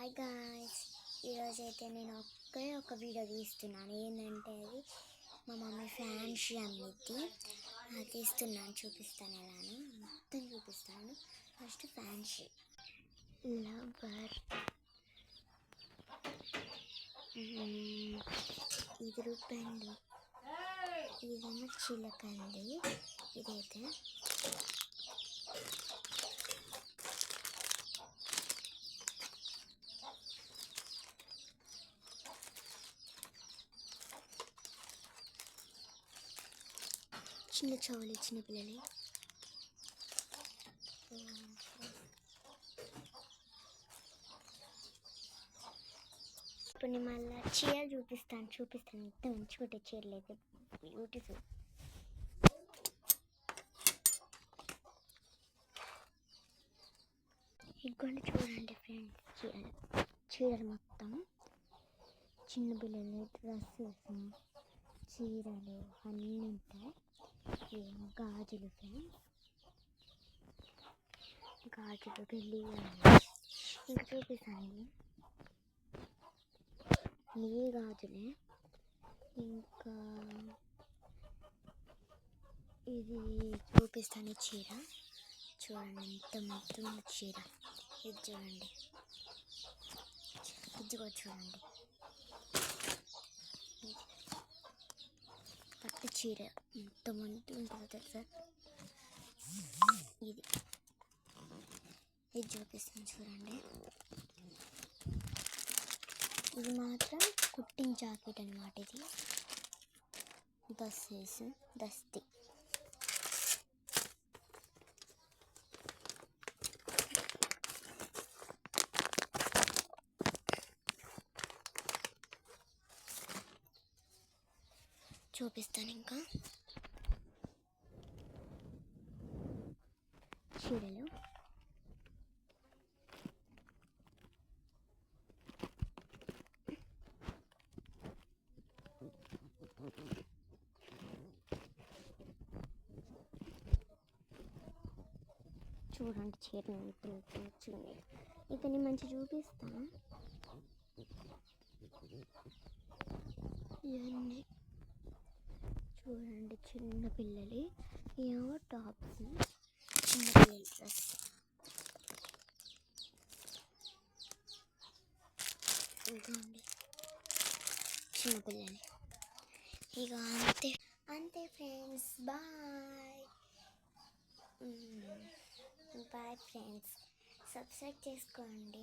Hi guys, ఈరోజైతే నేను ఒక వీడియో తీస్తున్నాను. ఏంటంటే అది మా మమ్మీ ఫ్యాన్సీ అమ్మిద్ది, అది తీస్తున్నాను. చూపిస్తాను, ఎలానో మొత్తం చూపిస్తాను. ఫస్ట్ ఫ్యాన్సీ లవర్, ఇది రూపాయలు, ఇదేమో చిలకండి. ఇదైతే చిన్న చెవులు, చిన్న పిల్లలు. ఇప్పుడు నేను మళ్ళీ చీరలు చూపిస్తాను. ఎంత మంచిగా ఉంటాయి చీరలు అయితే, బ్యూటిఫుల్. ఇదిగోండి, చూడండి ఫ్రెండ్స్, చీరలు మొత్తం చిన్న పిల్లలు డ్రెస్సెస్, చీరలు అన్నీ ఉంటాయి. గాజులు ఫ్రెండ్స్, గాజులు పెళ్ళి. ఇంకా చూపిస్తాను, ఈ గాజులే. ఇంకా ఇది చూపిస్తాను, చీర చూడండి, ఎంత మొత్తం చీర. ఇది చూడండి, ఇది కూడా చూడండి, పట్టు చీర ఎంత మంచి ఉంటుందో తెలుసా. ఇది చూపిస్తాను చూడండి. ఇది మాత్రం కుట్టిన జాకెట్ అనమాట. ఇది దస్తి. చూపిస్తాను ఇంకా చీరలు. చూడండి చీరలు చూడండి. ఇతని మంచి చూపిస్తాను. ఇవన్నీ చూడండి, చిన్న పిల్లలు. ఏమో టాప్స్, చిన్న పిల్లల డ్రెస్. ఇదిగోండి చిన్న పిల్లలు. ఇక అంతే ఫ్రెండ్స్. బాయ్ ఫ్రెండ్స్, సబ్స్క్రైబ్ చేసుకోండి.